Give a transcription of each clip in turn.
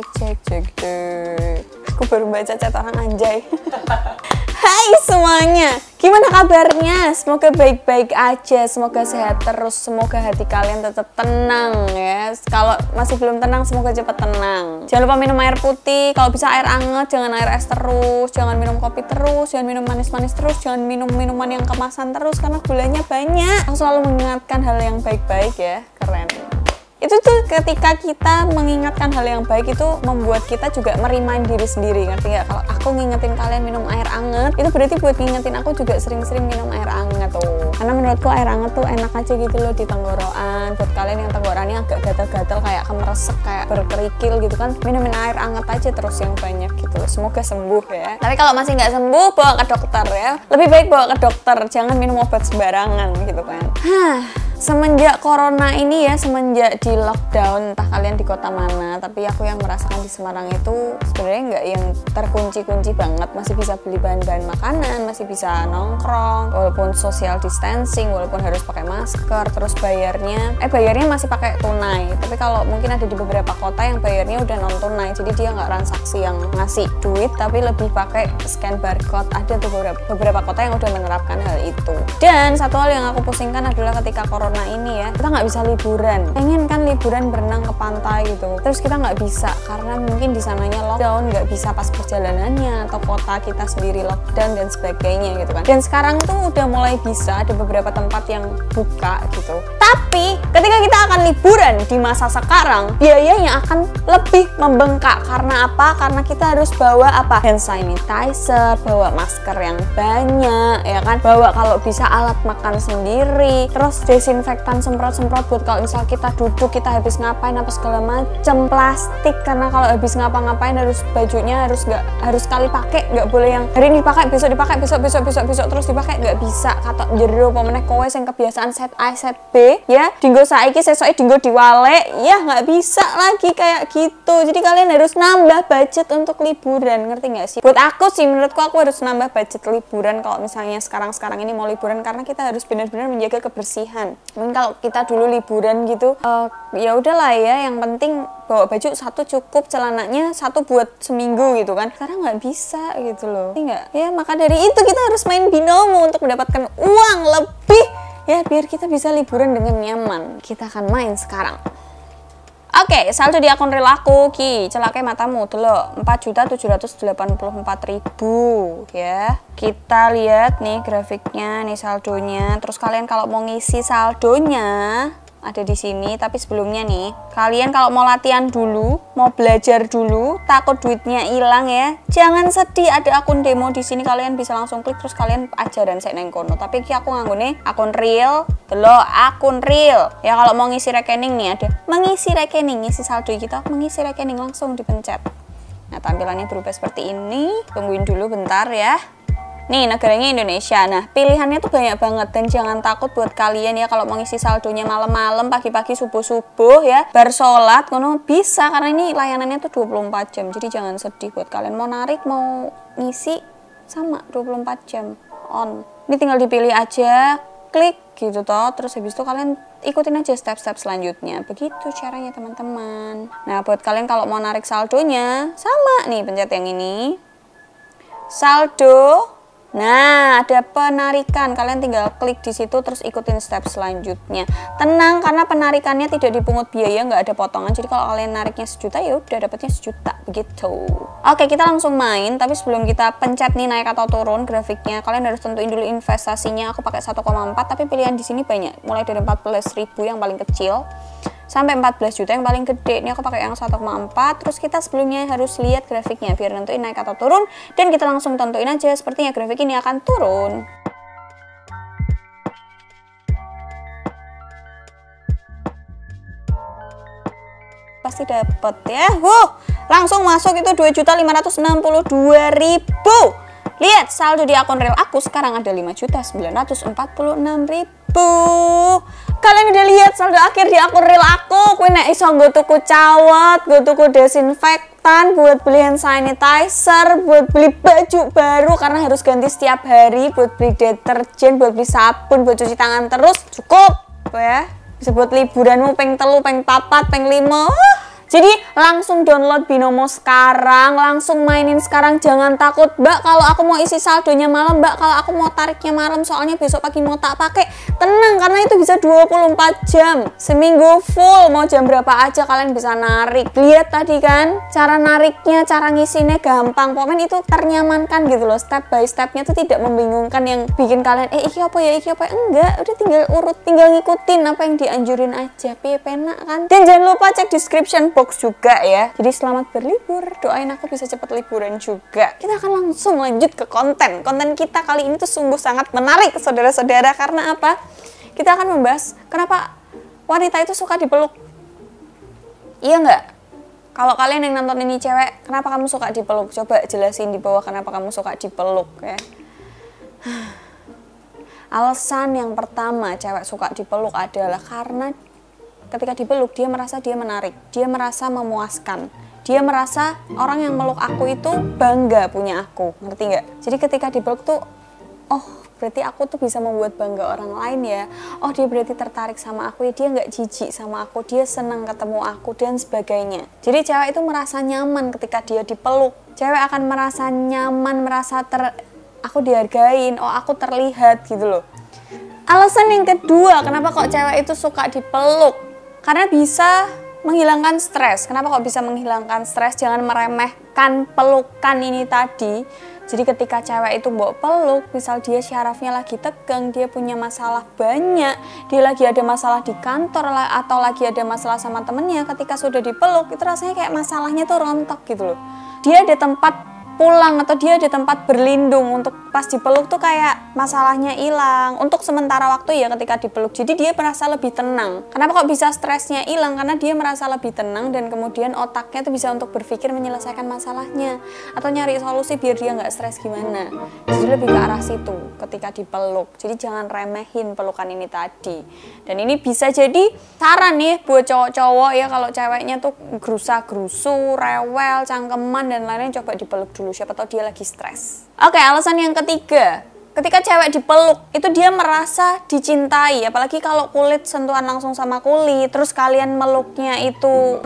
cek deh. Aku baru baca chat orang anjay. Hai semuanya, gimana kabarnya? Semoga baik-baik aja, semoga sehat terus, semoga hati kalian tetap tenang ya. Kalau masih belum tenang, semoga cepat tenang. Jangan lupa minum air putih, kalau bisa air anget, jangan air es terus, jangan minum kopi terus, jangan minum manis-manis terus, jangan minum minuman yang kemasan terus karena gulanya banyak. Aku selalu mengingatkan hal yang baik-baik ya, keren. Itu tuh ketika kita mengingatkan hal yang baik itu membuat kita juga merimain diri sendiri, ngerti nggak? Kalau aku ngingetin kalian minum air anget, itu berarti buat ngingetin aku juga sering-sering minum air anget tuh. Karena menurutku air anget tuh enak aja gitu loh di tenggorokan. Buat kalian yang tenggorokannya agak gatal-gatal kayak kemeresek, kayak berkerikil gitu kan, minumin air anget aja terus yang banyak gitu. Semoga sembuh ya. Tapi kalau masih nggak sembuh, bawa ke dokter ya. Lebih baik bawa ke dokter, jangan minum obat sembarangan gitu kan. Semenjak corona ini ya, semenjak di lockdown, entah kalian di kota mana, tapi aku yang merasakan di Semarang itu sebenarnya nggak yang terkunci-kunci banget, masih bisa beli bahan-bahan makanan, masih bisa nongkrong, walaupun social distancing, walaupun harus pakai masker, terus bayarnya masih pakai tunai. Tapi kalau mungkin ada di beberapa kota yang bayarnya udah non tunai, jadi dia nggak transaksi yang ngasih duit, tapi lebih pakai scan barcode. Ada tuh beberapa kota yang udah menerapkan hal itu. Dan satu hal yang aku pusingkan adalah ketika corona ini ya, kita nggak bisa liburan. Pengen kan liburan berenang ke pantai gitu, terus kita nggak bisa karena mungkin di sananya lockdown, nggak bisa pas perjalanannya, atau kota kita sendiri lockdown dan sebagainya gitu kan. Dan sekarang tuh udah mulai bisa, ada beberapa tempat yang buka gitu. Tapi ketika kita akan liburan di masa sekarang, biayanya akan lebih membengkak. Karena apa? Karena kita harus bawa apa? Hand sanitizer, bawa masker yang banyak ya kan, bawa kalau bisa alat makan sendiri, terus desinfektan semprot-semprot buat kalau misal kita duduk, kita habis ngapain apa segala macem, plastik karena kalau habis ngapa-ngapain harus bajunya harus sekali pakai, nggak boleh yang hari ini dipakai besok dipakai besok terus dipakai, nggak bisa. Kata jero pemeneh kowe yang kebiasaan set A set B ya, dinggo saiki sesoke dinggo diwalek ya, nggak bisa lagi kayak gitu. Jadi kalian harus nambah budget untuk liburan, ngerti nggak sih? Buat aku sih, menurutku aku harus nambah budget liburan kalau misalnya sekarang ini mau liburan, karena kita harus benar-benar menjaga kebersihan. Mungkin kalau kita dulu liburan gitu, ya udahlah ya, yang penting bawa baju satu cukup, celananya satu buat seminggu gitu kan. Sekarang nggak bisa gitu loh, nggak ya? Maka dari itu kita harus main binomo untuk mendapatkan uang lebih ya, biar kita bisa liburan dengan nyaman. Kita akan main sekarang. Oke, saldo di akun real aku ki celake matamu dulu 4.784.000 ya. Kita lihat nih grafiknya, nih saldonya. Terus kalian kalau mau ngisi saldonya ada di sini, tapi sebelumnya nih, kalian kalau mau latihan dulu, mau belajar dulu, takut duitnya hilang ya, jangan sedih, ada akun demo di sini, kalian bisa langsung klik terus kalian ajaran saya neng kono. Tapi ki aku nganggone akun real, delok akun real. Ya kalau mau ngisi rekening nih ada mengisi rekening, ngisi saldo kita, mengisi rekening langsung dipencet. Nah, tampilannya berubah seperti ini. Tungguin dulu bentar ya. Nih, negaranya Indonesia. Nah, pilihannya tuh banyak banget, dan jangan takut buat kalian ya kalau mau ngisi saldonya malam-malam, pagi-pagi, subuh-subuh ya, bar sholat, ngono bisa, karena ini layanannya tuh 24 jam. Jadi jangan sedih buat kalian mau narik, mau ngisi sama 24 jam on. Ini tinggal dipilih aja, klik gitu toh, terus habis itu kalian ikutin aja step-step selanjutnya. Begitu caranya teman-teman. Nah, buat kalian kalau mau narik saldonya sama nih, pencet yang ini. Saldo. Nah, ada penarikan. Kalian tinggal klik di situ terus ikutin step selanjutnya. Tenang, karena penarikannya tidak dipungut biaya, nggak ada potongan. Jadi kalau kalian nariknya 1 juta ya udah dapatnya 1 juta begitu. Oke, kita langsung main. Tapi sebelum kita pencet nih naik atau turun grafiknya, kalian harus tentuin dulu investasinya. Aku pakai 1,4, tapi pilihan di sini banyak. Mulai dari 14.000 yang paling kecil sampai 14 juta yang paling gede. Ini aku pakai yang 1,4. Terus kita sebelumnya harus lihat grafiknya biar nentuin naik atau turun, dan kita langsung tentuin aja. Sepertinya grafik ini akan turun. Pasti dapet ya. Langsung masuk itu 2.562.000. Lihat saldo di akun real aku sekarang ada 5.946.000. Kalian udah lihat saldo akhir di akun real aku. Kuwi nek iso nggo tuku cawet, nggo tuku desinfektan, buat beli hand sanitizer, buat beli baju baru karena harus ganti setiap hari, buat beli deterjen, buat beli sabun, buat cuci tangan terus, cukup ya. Bisa buat liburanmu peng 3, peng 4, peng 5. Jadi langsung download Binomo sekarang, langsung mainin sekarang, jangan takut Mbak kalau aku mau isi saldonya malam, Mbak kalau aku mau tariknya malam soalnya besok pagi mau tak pakai. Tenang, karena itu bisa 24 jam, seminggu full, mau jam berapa aja kalian bisa narik. Lihat tadi kan, cara nariknya, cara ngisinya gampang, pokoknya itu ternyamankan gitu loh, step by stepnya tuh tidak membingungkan yang bikin kalian iki apa ya, enggak, udah tinggal urut, tinggal ngikutin apa yang dianjurin aja, penak kan. Dan jangan lupa cek description box juga ya. Jadi selamat berlibur, doain aku bisa cepat liburan juga. Kita akan langsung lanjut ke konten kita kali ini tuh sungguh sangat menarik saudara-saudara, karena apa? Kita akan membahas kenapa wanita itu suka dipeluk. Iya nggak? Kalau kalian yang nonton ini cewek, kenapa kamu suka dipeluk? Coba jelasin di bawah kenapa kamu suka dipeluk ya. Alasan yang pertama cewek suka dipeluk adalah karena ketika dipeluk dia merasa dia menarik, dia merasa memuaskan, dia merasa orang yang meluk aku itu bangga punya aku, ngerti nggak? Jadi ketika dipeluk tuh, oh berarti aku tuh bisa membuat bangga orang lain ya, oh dia berarti tertarik sama aku ya, dia nggak jijik sama aku, dia senang ketemu aku dan sebagainya. Jadi cewek itu merasa nyaman ketika dia dipeluk, cewek akan merasa nyaman, merasa aku dihargain, oh aku terlihat gitu loh. Alasan yang kedua kenapa kok cewek itu suka dipeluk, karena bisa menghilangkan stres. Kenapa kok bisa menghilangkan stres? Jangan meremehkan pelukan ini tadi. Jadi ketika cewek itu bawa peluk, misal dia syarafnya lagi tegang, dia punya masalah banyak, dia lagi ada masalah di kantor atau lagi ada masalah sama temennya, ketika sudah dipeluk itu rasanya kayak masalahnya tuh rontok gitu loh. Dia ada tempat pulang atau dia di tempat berlindung, untuk pas dipeluk tuh kayak masalahnya hilang untuk sementara waktu ya ketika dipeluk. Jadi dia merasa lebih tenang. Kenapa kok bisa stresnya hilang? Karena dia merasa lebih tenang dan kemudian otaknya tuh bisa untuk berpikir menyelesaikan masalahnya atau nyari solusi biar dia nggak stres gimana. Jadi lebih ke arah situ ketika dipeluk. Jadi jangan remehin pelukan ini tadi. Dan ini bisa jadi saran nih buat cowok-cowok ya, kalau ceweknya tuh gerusa-gerusu, rewel, cangkeman dan lain-lain, coba dipeluk dulu, siapa tahu dia lagi stres. Oke, alasan yang ketiga, ketika cewek dipeluk itu dia merasa dicintai, apalagi kalau kulit sentuhan langsung sama kulit, terus kalian meluknya itu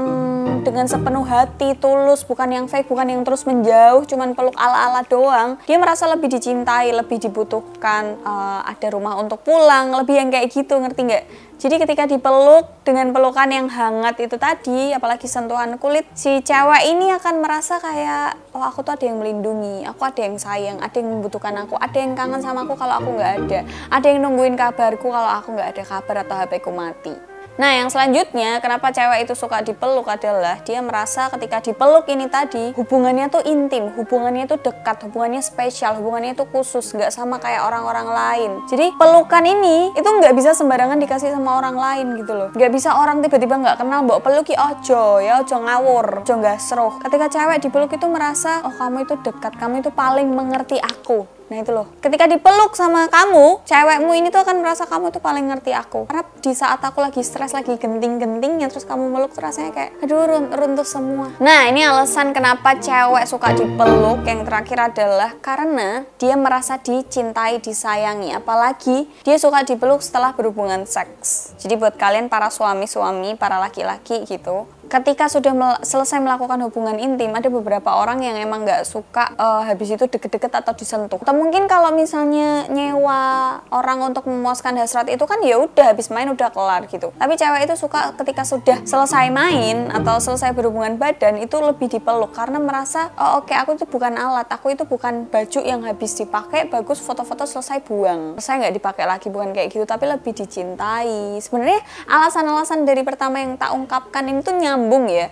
dengan sepenuh hati, tulus, bukan yang fake, bukan yang terus menjauh, cuman peluk ala-ala doang. Dia merasa lebih dicintai, lebih dibutuhkan, ada rumah untuk pulang, lebih yang kayak gitu, ngerti nggak? Jadi ketika dipeluk dengan pelukan yang hangat itu tadi, apalagi sentuhan kulit, si cewek ini akan merasa kayak, oh aku tuh ada yang melindungi, aku ada yang sayang, ada yang membutuhkan aku, ada yang kangen sama aku kalau aku nggak ada yang nungguin kabarku kalau aku nggak ada kabar atau HP ku mati. Nah, yang selanjutnya kenapa cewek itu suka dipeluk adalah dia merasa ketika dipeluk ini tadi hubungannya tuh intim, hubungannya tuh dekat, hubungannya spesial, hubungannya tuh khusus, nggak sama kayak orang-orang lain. Jadi pelukan ini itu nggak bisa sembarangan dikasih sama orang lain gitu loh. Nggak bisa orang tiba-tiba nggak kenal bawa peluk, ojo ngawur, ojo gasroh. Ketika cewek dipeluk itu merasa, oh kamu itu dekat, kamu itu paling mengerti aku. Nah itu loh, ketika dipeluk sama kamu, cewekmu ini tuh akan merasa kamu tuh paling ngerti aku. Karena di saat aku lagi stres, lagi genting-gentingnya, terus kamu meluk tuh rasanya kayak, aduh runtuh semua. Nah ini alasan kenapa cewek suka dipeluk. Yang terakhir adalah karena dia merasa dicintai, disayangi. Apalagi dia suka dipeluk setelah berhubungan seks. Jadi buat kalian para suami-suami, para laki-laki gitu, ketika sudah selesai melakukan hubungan intim, ada beberapa orang yang emang nggak suka habis itu deket-deket atau disentuh. Atau mungkin kalau misalnya nyewa orang untuk memuaskan hasrat itu kan ya udah habis main udah kelar gitu. Tapi cewek itu suka ketika sudah selesai main atau selesai berhubungan badan itu lebih dipeluk karena merasa, oh oke, aku itu bukan alat, aku itu bukan baju yang habis dipakai, bagus foto-foto selesai buang, saya nggak dipakai lagi, bukan kayak gitu, tapi lebih dicintai. Sebenarnya alasan-alasan dari pertama yang tak ungkapkan ini tuh nyambung ya,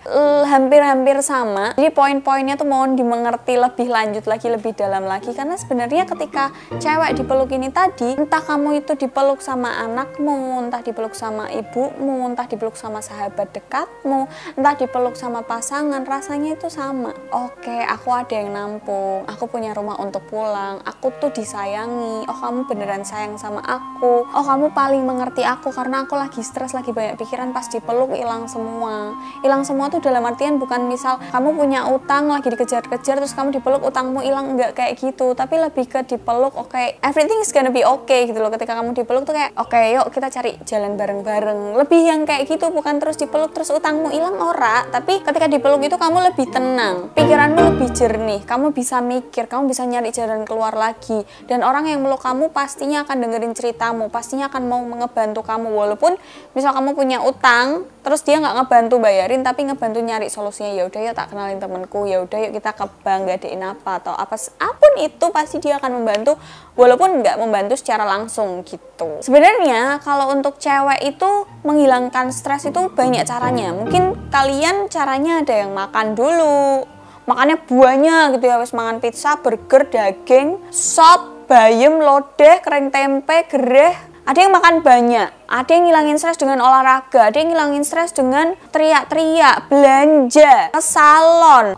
hampir-hampir sama. Jadi poin-poinnya tuh mohon dimengerti lebih lanjut lagi, lebih dalam lagi, karena sebenarnya ketika cewek dipeluk ini tadi, entah kamu itu dipeluk sama anakmu, entah dipeluk sama ibumu, entah dipeluk sama sahabat dekatmu, entah dipeluk sama pasangan, rasanya itu sama. Oke, aku ada yang nampung, aku punya rumah untuk pulang, aku tuh disayangi, oh kamu beneran sayang sama aku, oh kamu paling mengerti aku karena aku lagi stres, lagi banyak pikiran, pas dipeluk hilang semua. hilang semua tuh dalam artian bukan misal kamu punya utang lagi dikejar-kejar terus kamu dipeluk utangmu hilang, enggak kayak gitu, tapi lebih ke dipeluk oke, everything is gonna be okay gitu loh. Ketika kamu dipeluk tuh kayak oke, yuk kita cari jalan bareng-bareng, lebih yang kayak gitu, bukan terus dipeluk terus utangmu hilang, ora. Tapi ketika dipeluk itu kamu lebih tenang, pikiranmu lebih jernih, kamu bisa mikir, kamu bisa nyari jalan keluar lagi, dan orang yang meluk kamu pastinya akan dengerin ceritamu, pastinya akan mau ngebantu kamu. Walaupun misal kamu punya utang terus dia nggak ngebantu bayarin tapi ngebantu nyari solusinya, ya udah yuk tak kenalin temenku, ya udah yuk kita ke bank gadein apa atau apapun itu, pasti dia akan membantu walaupun nggak membantu secara langsung gitu. Sebenarnya kalau untuk cewek itu menghilangkan stres itu banyak caranya. Mungkin kalian caranya ada yang makan dulu, makannya buahnya gitu ya, wis mangan pizza, burger, daging, sop, bayam, lodeh, kering tempe, gereh. Ada yang makan banyak, ada yang ngilangin stres dengan olahraga, ada yang ngilangin stres dengan teriak-teriak, belanja, ke salon,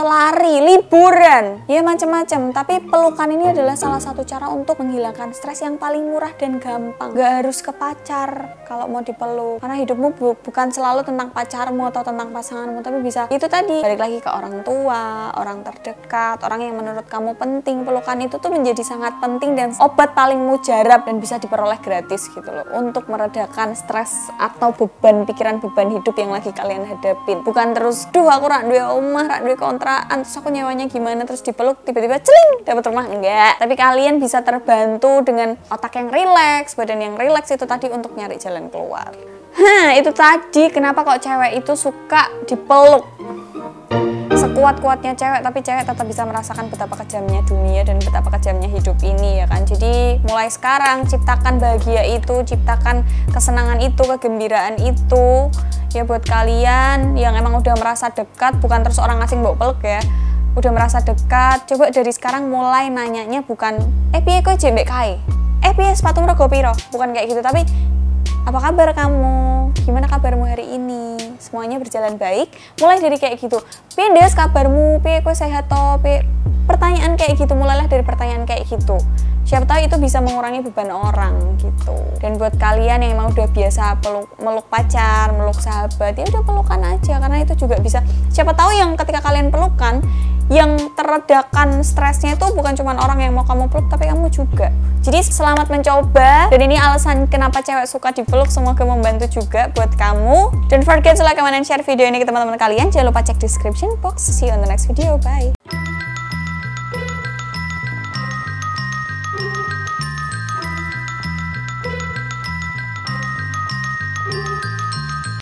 lari, liburan, ya macam-macam. Tapi pelukan ini adalah salah satu cara untuk menghilangkan stres yang paling murah dan gampang. Gak harus ke pacar kalau mau dipeluk, karena hidupmu bukan selalu tentang pacarmu atau tentang pasanganmu, tapi bisa itu tadi, balik lagi ke orang tua, orang terdekat, orang yang menurut kamu penting. Pelukan itu tuh menjadi sangat penting dan obat paling mujarab dan bisa diperoleh gratis gitu loh, untuk meredakan stres atau beban pikiran, beban hidup yang lagi kalian hadapin. Bukan terus, duh aku rak duwe omah, rak duwe kontrakan, terus aku nyewanya gimana, terus dipeluk tiba-tiba celing dapat rumah, enggak. Tapi kalian bisa terbantu dengan otak yang rileks, badan yang rileks itu tadi untuk nyari jalan keluar. Itu tadi kenapa kok cewek itu suka dipeluk. Sekuat-kuatnya cewek, tapi cewek tetap bisa merasakan betapa kejamnya dunia dan betapa kejamnya hidup ini ya kan. Jadi mulai sekarang ciptakan bahagia itu, ciptakan kesenangan itu, kegembiraan itu ya buat kalian yang emang udah merasa dekat, bukan terus orang asing bawa peluk ya. Udah merasa dekat, coba dari sekarang mulai nanyanya bukan piye kowe jembek kae, piye sepatumu rego piro, bukan kayak gitu, tapi apa kabar kamu? Gimana kabarmu hari ini? Semuanya berjalan baik? Mulai dari kayak gitu. Piye ndes kabarmu? Piye kowe sehat to? Piye? Pertanyaan kayak gitu, mulailah dari pertanyaan kayak gitu. Siapa tahu itu bisa mengurangi beban orang gitu. Dan buat kalian yang emang udah biasa meluk pacar, meluk sahabat, ya udah pelukan aja, karena itu juga bisa. Siapa tahu yang ketika kalian pelukan, yang teredakan stresnya itu bukan cuma orang yang mau kamu peluk, tapi kamu juga. Jadi selamat mencoba, dan ini alasan kenapa cewek suka dipeluk, semoga membantu juga buat kamu. Don't forget to like, comment, and share video ini ke teman-teman kalian. Jangan lupa cek description box. See you on the next video, bye.